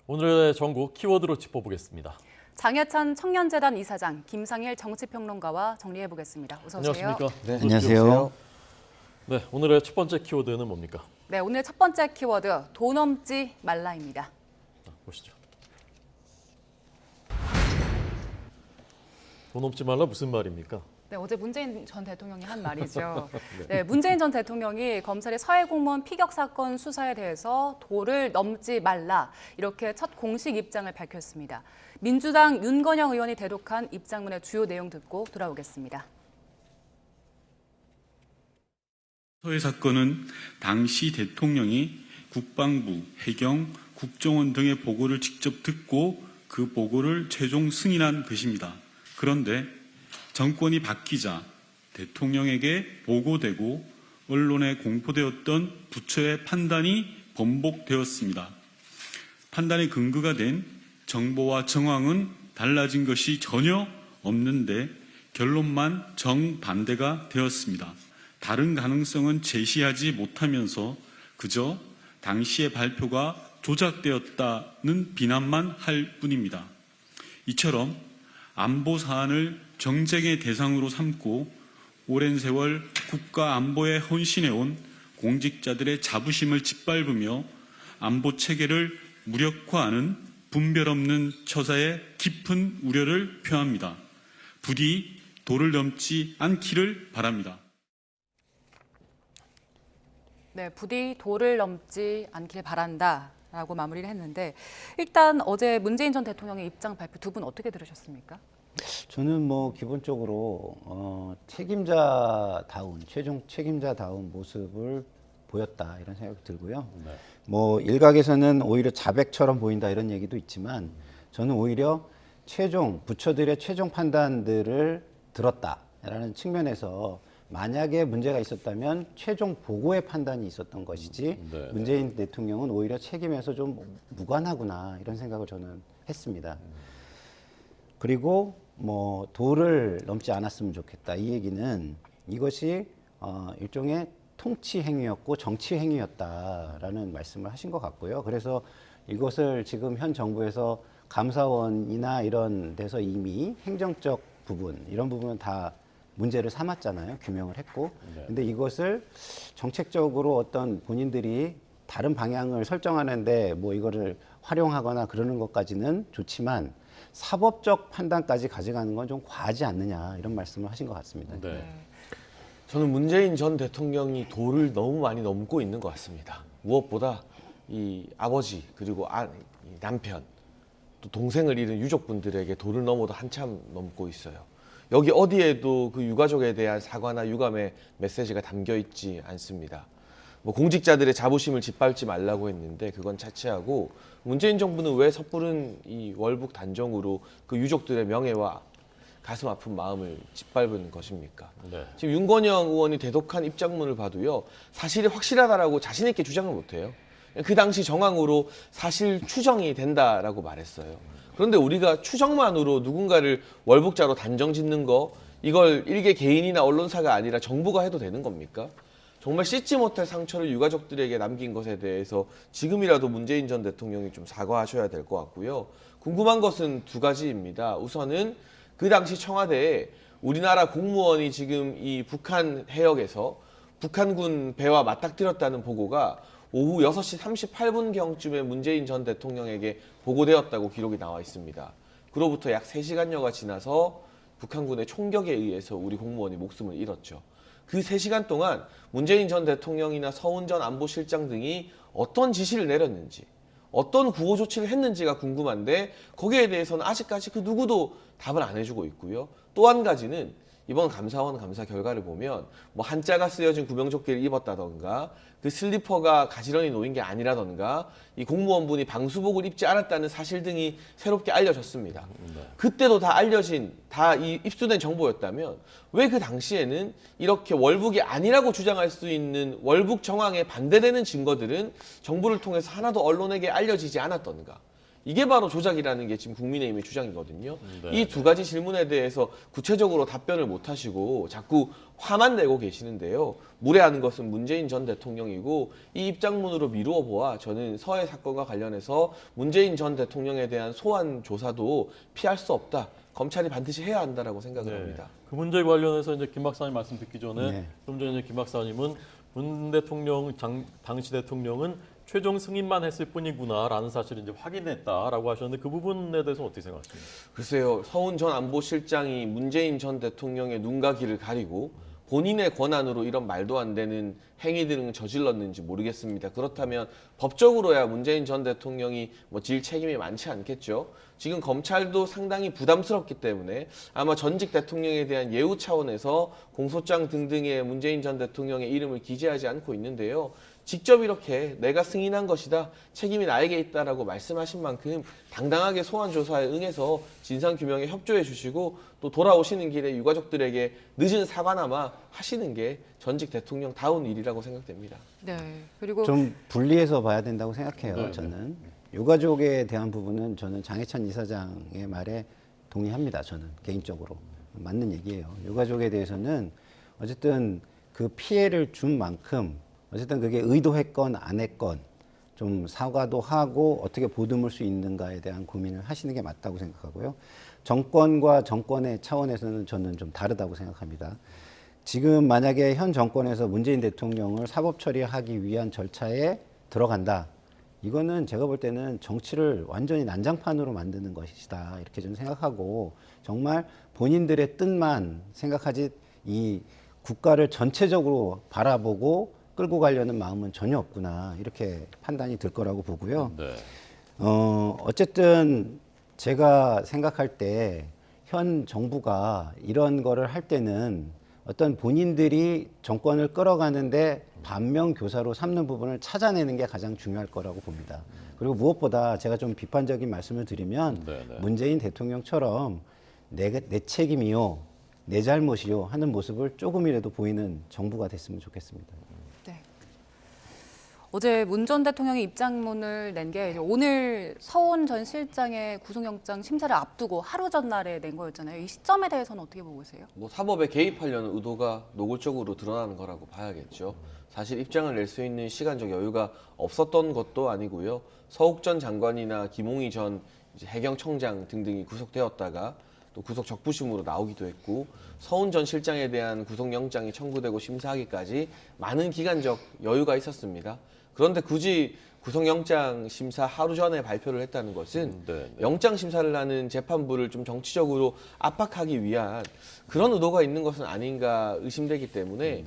오늘의 전국 키워드로 짚어보겠습니다. 장해찬 청년재단 이사장, 김상일 정치평론가와 정리해보겠습니다. 어서 오세요. 안녕하십니까? 네, 안녕하세요. 네, 오늘의 첫 번째 키워드는 뭡니까? 네, 오늘 첫 번째 키워드, 돈 넘지 말라입니다. 보시죠. 돈 넘지 말라 무슨 말입니까? 네, 어제 문재인 전 대통령이 한 말이죠. 네, 문재인 전 대통령이 검찰의 서해 공무원 피격 사건 수사에 대해서 도를 넘지 말라 이렇게 첫 공식 입장을 밝혔습니다. 민주당 윤건영 의원이 대독한 입장문의 주요 내용 듣고 돌아오겠습니다. 서해 사건은 당시 대통령이 국방부, 해경, 국정원 등의 보고를 직접 듣고 그 보고를 최종 승인한 것입니다. 그런데 정권이 바뀌자 대통령에게 보고되고 언론에 공포되었던 부처의 판단이 번복되었습니다. 판단의 근거가 된 정보와 정황은 달라진 것이 전혀 없는데 결론만 정반대가 되었습니다. 다른 가능성은 제시하지 못하면서 그저 당시의 발표가 조작되었다는 비난만 할 뿐입니다. 이처럼 안보 사안을 정쟁의 대상으로 삼고 오랜 세월 국가 안보에 헌신해온 공직자들의 자부심을 짓밟으며 안보 체계를 무력화하는 분별 없는 처사에 깊은 우려를 표합니다. 부디 도를 넘지 않기를 바랍니다. 네, 부디 도를 넘지 않길 바란다라고 마무리를 했는데 일단 어제 문재인 전 대통령의 입장 발표 두 분 어떻게 들으셨습니까? 저는 뭐 기본적으로 책임자다운 최종 책임자다운 모습을 보였다 이런 생각이 들고요. 네. 뭐 일각에서는 오히려 자백처럼 보인다 이런 얘기도 있지만 저는 오히려 최종 부처들의 최종 판단들을 들었다라는 측면에서 만약에 문제가 있었다면 최종 보고의 판단이 있었던 것이지 네. 문재인 대통령은 오히려 책임에서 좀 무관하구나 이런 생각을 저는 했습니다. 그리고 뭐 도를 넘지 않았으면 좋겠다. 이 얘기는 이것이 일종의 통치 행위였고 정치 행위였다라는 말씀을 하신 것 같고요. 그래서 이것을 지금 현 정부에서 감사원이나 이런 데서 이미 행정적 부분 이런 부분은 다 문제를 삼았잖아요. 규명을 했고. 근데 이것을 정책적으로 어떤 본인들이 다른 방향을 설정하는데 뭐 이거를 활용하거나 그러는 것까지는 좋지만 사법적 판단까지 가져가는 건 좀 과하지 않느냐 이런 말씀을 하신 것 같습니다. 네. 저는 문재인 전 대통령이 도를 너무 많이 넘고 있는 것 같습니다. 무엇보다 이 아버지 그리고 이 남편 또 동생을 잃은 유족분들에게 도를 넘어도 한참 넘고 있어요. 여기 어디에도 그 유가족에 대한 사과나 유감의 메시지가 담겨 있지 않습니다. 뭐 공직자들의 자부심을 짓밟지 말라고 했는데 그건 차치하고 문재인 정부는 왜 섣부른 이 월북 단정으로 그 유족들의 명예와 가슴 아픈 마음을 짓밟은 것입니까? 네. 지금 윤건영 의원이 대독한 입장문을 봐도요. 사실이 확실하다라고 자신 있게 주장을 못해요. 그 당시 정황으로 사실 추정이 된다라고 말했어요. 그런데 우리가 추정만으로 누군가를 월북자로 단정 짓는 거 이걸 일개 개인이나 언론사가 아니라 정부가 해도 되는 겁니까? 정말 씻지 못할 상처를 유가족들에게 남긴 것에 대해서 지금이라도 문재인 전 대통령이 좀 사과하셔야 될 것 같고요. 궁금한 것은 두 가지입니다. 우선은 그 당시 청와대에 우리나라 공무원이 지금 이 북한 해역에서 북한군 배와 맞닥뜨렸다는 보고가 오후 6시 38분경쯤에 문재인 전 대통령에게 보고되었다고 기록이 나와 있습니다. 그로부터 약 3시간여가 지나서 북한군의 총격에 의해서 우리 공무원이 목숨을 잃었죠. 그 3시간 동안 문재인 전 대통령이나 서훈 전 안보실장 등이 어떤 지시를 내렸는지 어떤 구호 조치를 했는지가 궁금한데 거기에 대해서는 아직까지 그 누구도 답을 안 해주고 있고요. 또 한 가지는 이번 감사원 감사 결과를 보면 뭐 한자가 쓰여진 구명조끼를 입었다던가 그 슬리퍼가 가지런히 놓인 게 아니라던가 이 공무원분이 방수복을 입지 않았다는 사실 등이 새롭게 알려졌습니다. 그때도 다 알려진 다 이 입수된 정보였다면 왜 그 당시에는 이렇게 월북이 아니라고 주장할 수 있는 월북 정황에 반대되는 증거들은 정부를 통해서 하나도 언론에게 알려지지 않았던가? 이게 바로 조작이라는 게 지금 국민의힘의 주장이거든요. 네. 이 두 가지 질문에 대해서 구체적으로 답변을 못 하시고 자꾸 화만 내고 계시는데요. 무례하는 것은 문재인 전 대통령이고 이 입장문으로 미루어 보아 저는 서해 사건과 관련해서 문재인 전 대통령에 대한 소환 조사도 피할 수 없다. 검찰이 반드시 해야 한다라고 생각을 합니다. 그 문제 관련해서 이제 김 박사님 말씀 듣기 전에 네. 좀 전에 김 박사님은 문 대통령 당시 대통령은 최종 승인만 했을 뿐이구나라는 사실을 이제 확인했다라고 하셨는데 그 부분에 대해서 어떻게 생각하십니까? 글쎄요, 서훈 전 안보실장이 문재인 전 대통령의 눈과 귀를 가리고 본인의 권한으로 이런 말도 안 되는 행위들은 저질렀는지 모르겠습니다. 그렇다면 법적으로야 문재인 전 대통령이 질 책임이 많지 않겠죠. 지금 검찰도 상당히 부담스럽기 때문에 아마 전직 대통령에 대한 예우 차원에서 공소장 등등에 문재인 전 대통령의 이름을 기재하지 않고 있는데요. 직접 이렇게 내가 승인한 것이다, 책임이 나에게 있다라고 말씀하신 만큼 당당하게 소환 조사에 응해서 진상 규명에 협조해 주시고 또 돌아오시는 길에 유가족들에게 늦은 사과나마 하시는 게 전직 대통령다운 일이라고 생각됩니다. 네. 그리고 좀 분리해서 봐야 된다고 생각해요. 네, 저는 유가족에 대한 부분은 저는 장해찬 이사장의 말에 동의합니다. 저는 개인적으로 맞는 얘기예요. 유가족에 대해서는 어쨌든 그 피해를 준 만큼 어쨌든 그게 의도했건 안 했건 좀 사과도 하고 어떻게 보듬을 수 있는가에 대한 고민을 하시는 게 맞다고 생각하고요. 정권과 정권의 차원에서는 저는 좀 다르다고 생각합니다. 지금 만약에 현 정권에서 문재인 대통령을 사법 처리하기 위한 절차에 들어간다. 이거는 제가 볼 때는 정치를 완전히 난장판으로 만드는 것이다. 이렇게 저는 생각하고 정말 본인들의 뜻만 생각하지 이 국가를 전체적으로 바라보고 끌고 가려는 마음은 전혀 없구나. 이렇게 판단이 들 거라고 보고요. 네. 어쨌든 제가 생각할 때 현 정부가 이런 거를 할 때는 어떤 본인들이 정권을 끌어가는데 반면교사로 삼는 부분을 찾아내는 게 가장 중요할 거라고 봅니다. 그리고 무엇보다 제가 좀 비판적인 말씀을 드리면 문재인 대통령처럼 내 책임이요, 내 잘못이요 하는 모습을 조금이라도 보이는 정부가 됐으면 좋겠습니다. 네. 어제 문 전 대통령이 입장문을 낸 게 오늘 서훈 전 실장의 구속영장 심사를 앞두고 하루 전날에 낸 거였잖아요. 이 시점에 대해서는 어떻게 보고 계세요? 사법에 개입하려는 의도가 노골적으로 드러나는 거라고 봐야겠죠. 사실 입장을 낼 수 있는 시간적 여유가 없었던 것도 아니고요. 서욱 전 장관이나 김홍희 전 해경청장 등등이 구속되었다가 또 구속 적부심으로 나오기도 했고 서훈 전 실장에 대한 구속영장이 청구되고 심사하기까지 많은 기간적 여유가 있었습니다. 그런데 굳이 구속영장 심사 하루 전에 발표를 했다는 것은 영장 심사를 하는 재판부를 좀 정치적으로 압박하기 위한 그런 의도가 있는 것은 아닌가 의심되기 때문에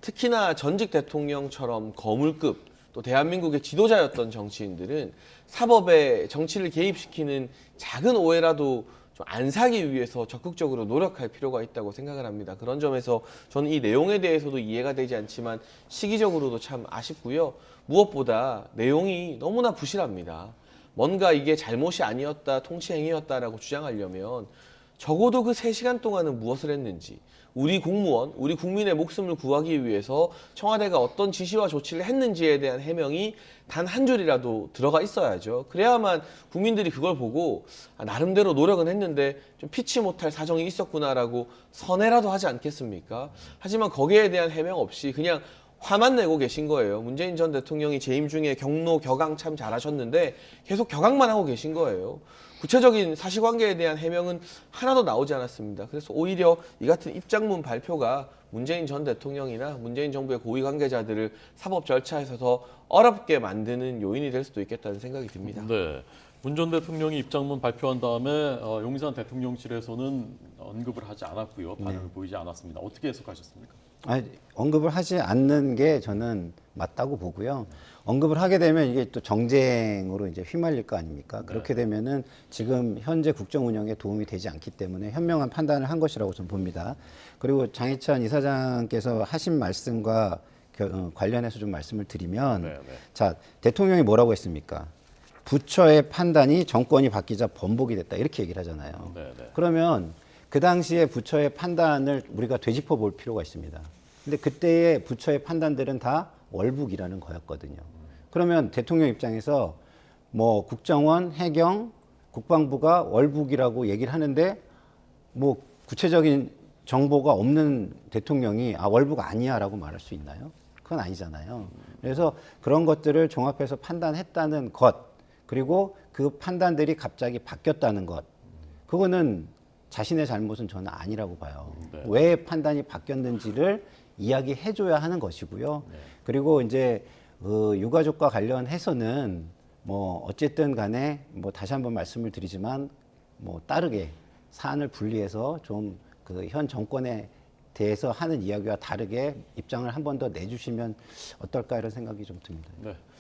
특히나 전직 대통령처럼 거물급 또 대한민국의 지도자였던 정치인들은 사법에 정치를 개입시키는 작은 오해라도 좀 안 사기 위해서 적극적으로 노력할 필요가 있다고 생각을 합니다. 그런 점에서 저는 이 내용에 대해서도 이해가 되지 않지만 시기적으로도 참 아쉽고요. 무엇보다 내용이 너무나 부실합니다. 뭔가 이게 잘못이 아니었다, 통치행위였다라고 주장하려면 적어도 그 3시간 동안은 무엇을 했는지, 우리 공무원, 우리 국민의 목숨을 구하기 위해서 청와대가 어떤 지시와 조치를 했는지에 대한 해명이 단 한 줄이라도 들어가 있어야죠. 그래야만 국민들이 그걸 보고 나름대로 노력은 했는데 좀 피치 못할 사정이 있었구나라고 선회라도 하지 않겠습니까? 하지만 거기에 대한 해명 없이 그냥 화만 내고 계신 거예요. 문재인 전 대통령이 재임 중에 경로, 격앙 참 잘하셨는데 계속 격앙만 하고 계신 거예요. 구체적인 사실관계에 대한 해명은 하나도 나오지 않았습니다. 그래서 오히려 이 같은 입장문 발표가 문재인 전 대통령이나 문재인 정부의 고위 관계자들을 사법 절차에서 더 어렵게 만드는 요인이 될 수도 있겠다는 생각이 듭니다. 네. 문 전 대통령이 입장문 발표한 다음에 용산 대통령실에서는 언급을 하지 않았고요. 반응을 보이지 않았습니다. 어떻게 해석하셨습니까? 언급을 하지 않는 게 저는 맞다고 보고요. 언급을 하게 되면 이게 또 정쟁으로 이제 휘말릴 거 아닙니까? 그렇게 되면은 지금 현재 국정 운영에 도움이 되지 않기 때문에 현명한 판단을 한 것이라고 저는 봅니다. 그리고 장해찬 이사장께서 하신 말씀과 관련해서 좀 말씀을 드리면, 자, 대통령이 뭐라고 했습니까? 부처의 판단이 정권이 바뀌자 번복이 됐다 이렇게 얘기를 하잖아요. 그러면 그 당시에 부처의 판단을 우리가 되짚어 볼 필요가 있습니다. 근데 그때의 부처의 판단들은 다 월북이라는 거였거든요. 그러면 대통령 입장에서 뭐 국정원, 해경, 국방부가 월북이라고 얘기를 하는데 뭐 구체적인 정보가 없는 대통령이 월북 아니야라고 말할 수 있나요? 그건 아니잖아요. 그래서 그런 것들을 종합해서 판단했다는 것, 그리고 그 판단들이 갑자기 바뀌었다는 것, 그거는 자신의 잘못은 저는 아니라고 봐요. 네. 왜 판단이 바뀌었는지를 이야기해줘야 하는 것이고요. 그리고 이제 유가족과 관련해서는 뭐 어쨌든 간에 뭐 다시 한번 말씀을 드리지만 뭐 따르게 사안을 분리해서 좀 그 현 정권에 대해서 하는 이야기와 다르게 입장을 한 번 더 내주시면 어떨까 이런 생각이 좀 듭니다. 네.